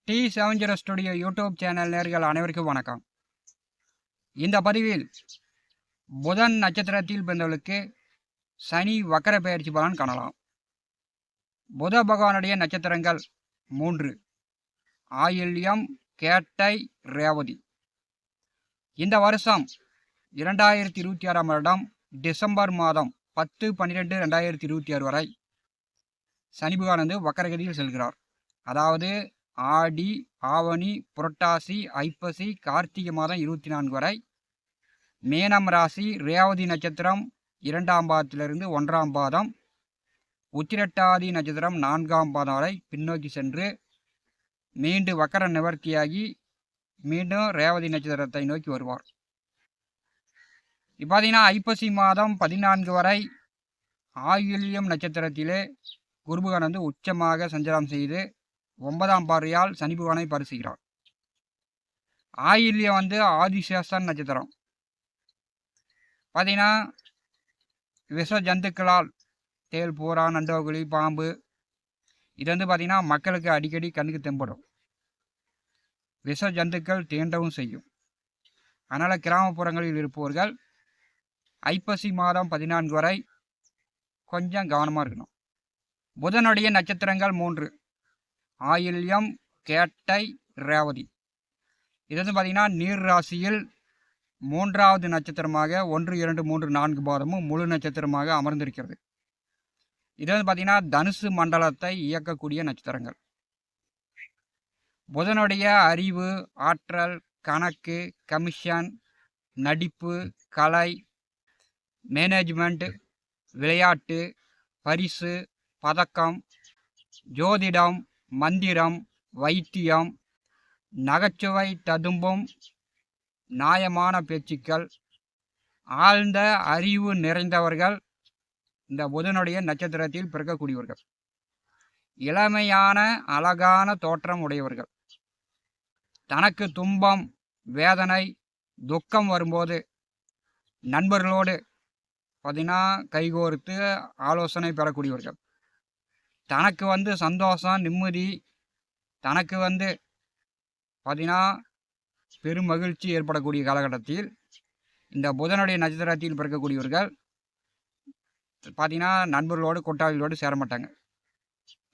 T70 studio YouTube channel நேயர்கள் அனைவருக்கும் வணக்கம். இந்த பதிவில் புதன் நட்சத்திரத்தில் பிறந்தவர்களுக்கு சனி வக்கர பெயர்ச்சி பலன் காணலாம். புத பகவானுடைய நட்சத்திரங்கள் 3: ஆயில்யம், கேட்டை, ரேவதி. இந்த வருஷம் 2026ஆம் வருடம் டிசம்பர் மாதம் 10-12-2026 வரை சனி பகவான் வக்கரகதியில் செல்கிறார். அதாவது ஆடி, ஆவணி, புரட்டாசி, ஐப்பசி, கார்த்திகை மாதம் 24 வரை மேனம் ராசி, ரேவதி நட்சத்திரம் 2ஆம் பாதத்திலிருந்து 1ஆம் பாதம், உத்திரட்டாதி நட்சத்திரம் 4ஆம் பாதம் வரை பின்னோக்கி சென்று மீண்டும் வக்கர நிவர்த்தியாகி மீண்டும் ரேவதி நட்சத்திரத்தை நோக்கி வருவார். இப்போ பார்த்தீங்கன்னா ஐப்பசி மாதம் 14 வரை ஆயில்யம் நட்சத்திரத்திலே குரு பகவான் உச்சமாக சஞ்சாரம் செய்து 9ஆம் பார்வையால் சனி பகவானை பரிசுகிறார். ஆயில்யம் ஆதிசேஷன் நட்சத்திரம். பார்த்தீங்கன்னா விஷ ஜந்துக்களால் தேல், பூரா, நண்டோகுழி, பாம்பு இது பார்த்தீங்கன்னா மக்களுக்கு அடிக்கடி கண்ணுக்கு தென்படும். விஷ ஜந்துக்கள் தீண்டவும் செய்யும். அதனால் கிராமப்புறங்களில் இருப்பவர்கள் ஐப்பசி மாதம் 14 வரை கொஞ்சம் கவனமாக இருக்கணும். புதனுடைய நட்சத்திரங்கள் 3: ஆயில்யம், கேட்டை, ரேவதி. இது பார்த்தீங்கன்னா நீர் ராசியில் 3வது நட்சத்திரமாக 1, 2, 3, 4 பாதமும் முழு நட்சத்திரமாக அமர்ந்திருக்கிறது. இது பார்த்தீங்கன்னா தனுசு மண்டலத்தை இயக்கக்கூடிய நட்சத்திரங்கள். புதனுடைய அறிவு, ஆற்றல், கணக்கு, கமிஷன், நடிப்பு, கலை, மேனேஜ்மெண்ட், விளையாட்டு, பரிசு, பதக்கம், ஜோதிடம், மந்திரம், வைத்தியம், நகைச்சுவை ததும்பும் நியாயமான பேச்சுக்கள், ஆழ்ந்த அறிவு நிறைந்தவர்கள் இந்த புதனுடைய நட்சத்திரத்தில் பிறக்கக்கூடியவர்கள். இளமையான அழகான தோற்றம் உடையவர்கள். தனக்கு துன்பம், வேதனை, துக்கம் வரும்போது நண்பர்களோடு பார்த்தீங்கன்னா கைகோர்த்து ஆலோசனை பெறக்கூடியவர்கள். தனக்கு சந்தோஷம், நிம்மதி, தனக்கு பார்த்தீங்கன்னா பெரும் மகிழ்ச்சி ஏற்படக்கூடிய காலகட்டத்தில் இந்த புதனுடைய நட்சத்திரத்தில் பிறக்கக்கூடியவர்கள் பார்த்தீங்கன்னா நண்பர்களோடு கூட்டாளிகளோடு சேர மாட்டாங்க.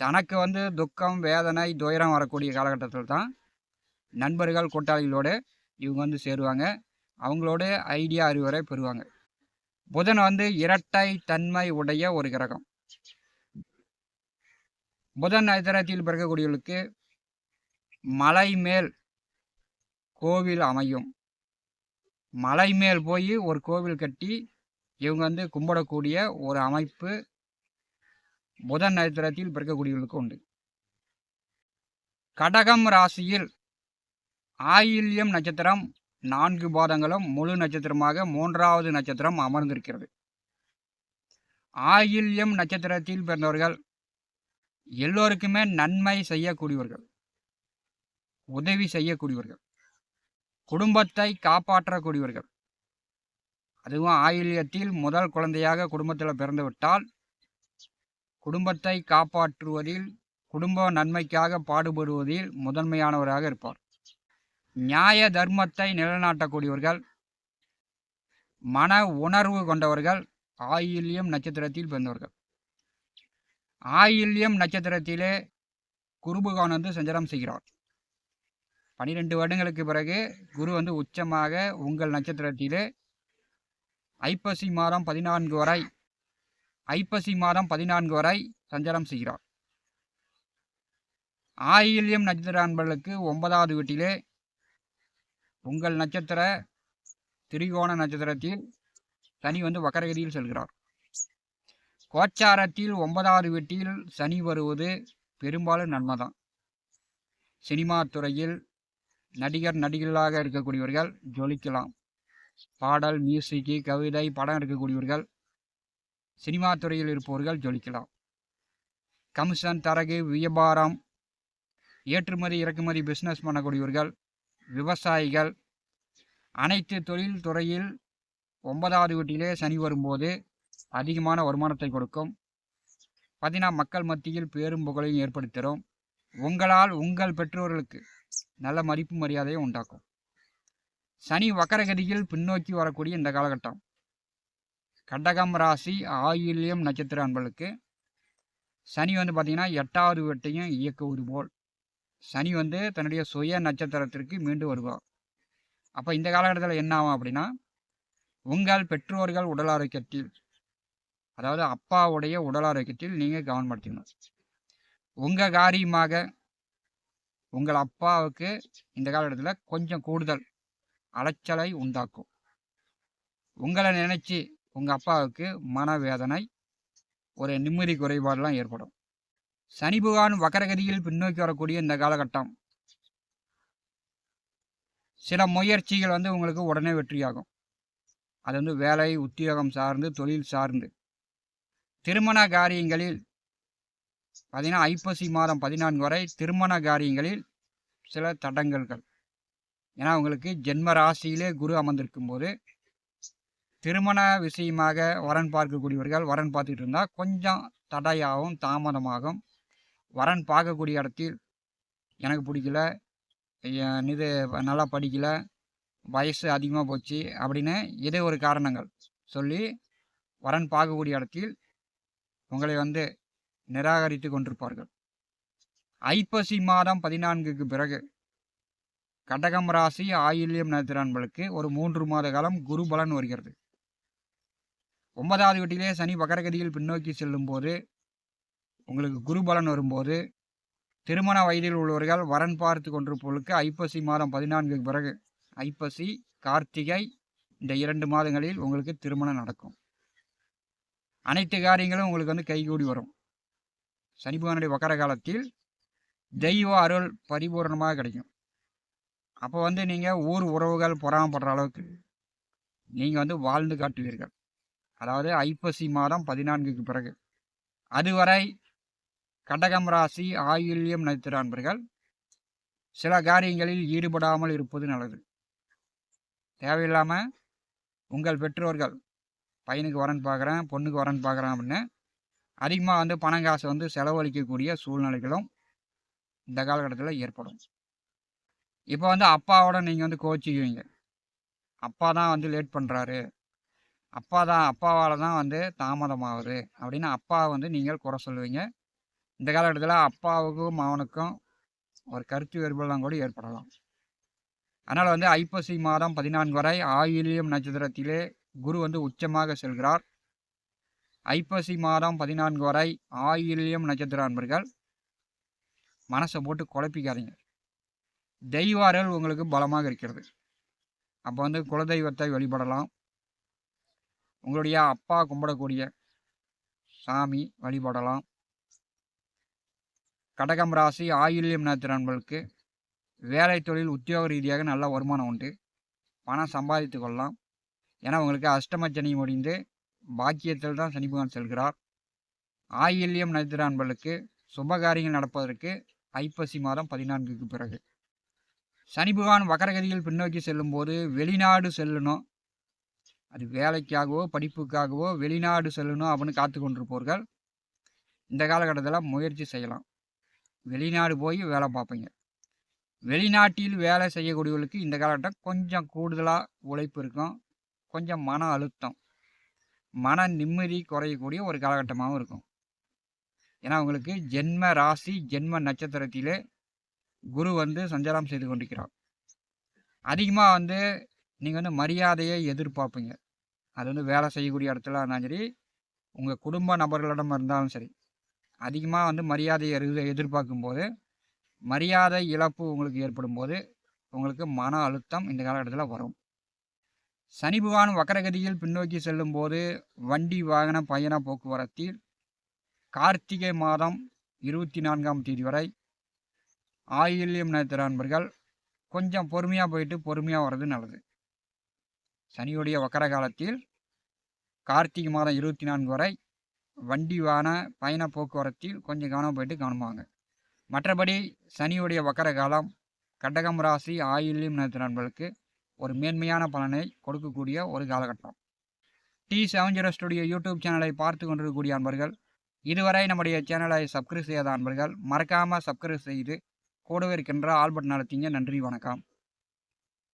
தனக்கு துக்கம், வேதனை, துயரம் வரக்கூடிய காலகட்டத்தில் தான் நண்பர்கள் கூட்டாளிகளோடு இவங்க சேருவாங்க. அவங்களோட ஐடியா, அறிவுரை பெறுவாங்க. புதன் இரட்டை தன்மை உடைய ஒரு கிரகம். புதன் நட்சத்திரத்தில் பிறக்கக்கூடியவர்களுக்கு மலை மேல் கோவில் அமையும். மலை மேல் போய் ஒரு கோவில் கட்டி இவங்க கும்பிடக்கூடிய ஒரு அமைப்பு புதன் நட்சத்திரத்தில் பிறக்கக்கூடியவர்களுக்கு உண்டு. கடகம் ராசியில் ஆயில்யம் நட்சத்திரம் 4 பாதங்களும் முழு நட்சத்திரமாக 3வது நட்சத்திரம் அமர்ந்திருக்கிறது. ஆயில்யம் நட்சத்திரத்தில் பிறந்தவர்கள் எல்லோருக்குமே நன்மை செய்யக்கூடியவர்கள், உதவி செய்யக்கூடியவர்கள், குடும்பத்தை காப்பாற்றக்கூடியவர்கள். அதுவும் ஆயில்யத்தில் முதல் குழந்தையாக குடும்பத்தில் பிறந்து விட்டால் குடும்பத்தை காப்பாற்றுவதில், குடும்ப நன்மைக்காக பாடுபடுவதில் முதன்மையானவராக இருப்பார். நியாய தர்மத்தை நிலைநாட்டக்கூடியவர்கள், மன உணர்வு கொண்டவர்கள் ஆயில்யம் நட்சத்திரத்தில் பிறந்தவர்கள். ஆயில்யம் நட்சத்திரத்திலே குரு பகவான் சஞ்சாரம் செய்கிறார். 12 வருடங்களுக்கு பிறகு குரு உச்சமாக உங்கள் நட்சத்திரத்திலே ஐப்பசி மாதம் 14 வரை சஞ்சாரம் செய்கிறார். ஆயில்யம் நட்சத்திர அன்பர்களுக்கு 9வது வீட்டிலே உங்கள் நட்சத்திர திரிகோண நட்சத்திரத்தில் சனி வக்கரகதியில் செல்கிறார். கோச்சாரத்தில் 9வது வீட்டில் சனி வருவது பெரும்பாலும் நன்மைதான். சினிமா துறையில் நடிகர், நடிகர்களாக இருக்கக்கூடியவர்கள் ஜொலிக்கலாம். பாடல், மியூசிக்கு, கவிதை, படம் இருக்கக்கூடியவர்கள், சினிமா துறையில் இருப்பவர்கள் ஜொலிக்கலாம். கமிஷன், தரகு, வியாபாரம், ஏற்றுமதி இறக்குமதி பிஸ்னஸ் பண்ணக்கூடியவர்கள், விவசாயிகள், அனைத்து தொழில் துறையில் 9வது வீட்டிலே சனி வரும்போது அதிகமான வருமானத்தை கொடுக்கும். பார்த்தீங்கன்னா மக்கள் மத்தியில் பேரும் புகழையும் ஏற்படுத்துகிறோம். உங்களால் உங்கள் பெற்றோர்களுக்கு நல்ல மதிப்பு மரியாதையை உண்டாக்கும். சனி வக்கரகதியில் பின்னோக்கி வரக்கூடிய இந்த காலகட்டம் கடகம் ராசி ஆயில்யம் நட்சத்திர அன்பர்களுக்கு சனி வந்து பார்த்திங்கன்னா 8வது வீட்டையும் இயக்குவது போல் சனி வந்து தன்னுடைய சுய நட்சத்திரத்திற்கு மீண்டு வருவார். அப்போ இந்த காலகட்டத்தில் என்ன ஆகும் அப்படின்னா, உங்கள் பெற்றோர்கள் உடல் ஆரோக்கியத்தில், அதாவது அப்பாவுடைய உடல் ஆரோக்கியத்தில் நீங்கள் கவனப்படுத்தணும். உங்கள் காரியமாக உங்கள் அப்பாவுக்கு இந்த காலகட்டத்தில் கொஞ்சம் கூடுதல் அலைச்சலை உண்டாக்கும். உங்களை நினைச்சு உங்கள் அப்பாவுக்கு மனவேதனை, ஒரு நிம்மதி குறைபாடெல்லாம் ஏற்படும். சனி பகவான் வக்கரகதியில் பின்னோக்கி வரக்கூடிய இந்த காலகட்டம் சில முயற்சிகள் வந்து உங்களுக்கு உடனே வெற்றியாகும். அது வந்து வேலை, உத்தியோகம் சார்ந்து, தொழில் சார்ந்து. திருமண காரியங்களில் பார்த்தீங்கன்னா ஐப்பசி மாதம் 14 வரை திருமண காரியங்களில் சில தடங்கல்கள். ஏன்னா உங்களுக்கு ஜென்ம ராசியிலே குரு அமர்ந்திருக்கும் போது திருமண விஷயமாக வரன் பார்க்கக்கூடியவர்கள் வரன் பார்த்துக்கிட்டு இருந்தால் கொஞ்சம் தடையாகவும் தாமதமாகும். வரன் பார்க்கக்கூடிய இடத்தில் எனக்கு பிடிக்கல, இது நல்லா படிக்கல, வயசு அதிகமாக போச்சு அப்படின்னு ஏதோ ஒரு காரணங்கள் சொல்லி வரன் பார்க்கக்கூடிய இடத்தில் உங்களை வந்து நிராகரித்து கொண்டிருப்பார்கள். ஐப்பசி மாதம் 14க்கு பிறகு கடகம் ராசி ஆயில்யம் நட்சத்திர அன்பர்களுக்கு ஒரு 3 மாத காலம் குரு பலன் வருகிறது. 9வது வீட்டிலே சனி வக்கரகதியில் பின்னோக்கி செல்லும் போது உங்களுக்கு குரு பலன் வரும்போது திருமண வயதில் உள்ளவர்கள் வரன் பார்த்து கொண்டிருப்பவர்களுக்கு ஐப்பசி மாதம் 14க்கு பிறகு ஐப்பசி, கார்த்திகை இந்த 2 மாதங்களில் உங்களுக்கு திருமணம் நடக்கும். அனைத்து காரியங்களும் உங்களுக்கு வந்து கைகூடி வரும். சனி பகவானுடைய வக்கர காலத்தில் தெய்வ அருள் பரிபூர்ணமாக கிடைக்கும். அப்போ வந்து நீங்கள் ஊர் உறவுகள் பொறாமப்படுற அளவுக்கு நீங்கள் வந்து வாழ்ந்து காட்டுவீர்கள். அதாவது ஐப்பசி மாதம் 14க்கு பிறகு. அதுவரை கடகம் ராசி ஆயில்யம் நட்சத்திர அன்பர்கள் சில காரியங்களில் ஈடுபடாமல் இருப்பது நல்லது. தேவையில்லாமல் உங்கள் பெற்றோர்கள் பையனுக்கு வரன் பார்க்குறேன், பொண்ணுக்கு வரன் பார்க்குறேன் அப்படின்னு அதிகமாக வந்து பணம் காசு வந்து செலவழிக்கக்கூடிய சூழ்நிலைகளும் இந்த காலகட்டத்தில் ஏற்படும். இப்போ வந்து அப்பாவோட நீங்கள் வந்து கோச்சிக்குவீங்க. அப்பா தான் வந்து லேட் பண்ணுறாரு, அப்பாவால் தான் வந்து தாமதமாகுது அப்படின்னு அப்பாவை வந்து நீங்கள் குறை சொல்லுவீங்க. இந்த காலகட்டத்தில் அப்பாவுக்கும் அவனுக்கும் ஒரு கருத்து வேறுபாடுலாம் கூட ஏற்படலாம். அதனால் வந்து ஐப்பசி மாதம் 14 வரை ஆயில்யம் நட்சத்திரத்திலே குரு வந்து உச்சமாக செல்கிறார். ஐப்பசி மாதம் 14 வரை ஆயில்யம் நட்சத்திர அன்பர்கள் மனசை போட்டு குழப்பிக்காதீங்க. தெய்வ அருள் உங்களுக்கு பலமாக இருக்கிறது. அப்போ வந்து குலதெய்வத்தை வழிபடலாம். உங்களுடைய அப்பா கும்பிடக்கூடிய சாமி வழிபடலாம். கடகம் ராசி ஆயில்யம் நட்சத்திர அன்பர்களுக்கு வேலை, தொழில், உத்தியோக ரீதியாக நல்ல வருமானம் உண்டு. பணம் சம்பாதித்து கொள்ளலாம். ஏன்னா உங்களுக்கு அஷ்டமச்சனி முடிந்து பாக்கியத்தில் தான் சனி பகவான் செல்கிறார். ஆயில்யம் நட்சத்திர அன்பர்களுக்கு சுபகாரியங்கள் நடப்பதற்கு ஐப்பசி மாதம் 14க்கு பிறகு. சனி பகவான் வக்கரகதியில் பின்னோக்கி செல்லும் போது வெளிநாடு செல்லணும், அது வேலைக்காகவோ படிப்புக்காகவோ வெளிநாடு செல்லணும் அப்படின்னு காத்து கொண்டிருப்பவர்கள் இந்த காலகட்டத்தில் முயற்சி செய்யலாம். வெளிநாடு போய் வேலை பார்ப்பீங்க. வெளிநாட்டில் வேலை செய்யக்கூடியவர்களுக்கு இந்த காலகட்டம் கொஞ்சம் கூடுதலாக உழைப்பு இருக்கும். கொஞ்சம் மன அழுத்தம், மன நிம்மதி குறையக்கூடிய ஒரு காலகட்டமாகவும் இருக்கும். ஏன்னா உங்களுக்கு ஜென்ம ராசி ஜென்ம நட்சத்திரத்திலே குரு வந்து சஞ்சாரம் செய்து கொண்டிருக்கிறார். அதிகமாக வந்து நீங்கள் வந்து மரியாதையை எதிர்பார்ப்பீங்க. அது வந்து வேலை செய்யக்கூடிய இடத்துல இருந்தாலும் சரி, உங்கள் குடும்ப நபர்களிடம் இருந்தாலும் சரி, அதிகமாக வந்து மரியாதையை எதிர்பார்க்கும்போது மரியாதை இழப்பு உங்களுக்கு ஏற்படும் போது உங்களுக்கு மன அழுத்தம் இந்த காலகட்டத்தில் வரும். சனி பகவான் வக்கரகதியில் பின்னோக்கி செல்லும் போது வண்டி வாகன பயண போக்குவரத்தில் கார்த்திகை மாதம் 24ஆம் தேதி வரை ஆயில்யம் நட்சத்திர அன்பர்கள் கொஞ்சம் பொறுமையாக போயிட்டு பொறுமையாக வர்றது நல்லது. சனியுடைய வக்கர காலத்தில் கார்த்திகை மாதம் 24 வரை வண்டி வாகன பயண போக்குவரத்தில் கொஞ்சம் கவனம் போயிட்டு கவனமாங்க. மற்றபடி சனியுடைய வக்கர காலம் கடகம் ராசி ஆயில்யம் நட்சத்திர அன்பர்களுக்கு ஒரு மேன்மையான பலனை கொடுக்கக்கூடிய ஒரு காலகட்டம். T70 ஸ்டுடியோ யூடியூப் சேனலை பார்த்து கொண்டிருக்கக்கூடிய அன்பர்கள் இதுவரை நம்முடைய சேனலை சப்ஸ்கிரைப் செய்யாத அன்பர்கள் மறக்காமல் சப்ஸ்கிரைப் செய்து கூடவே இருக்கின்ற ஆல் பட்டன் அழுத்திங்க. நன்றி, வணக்கம்.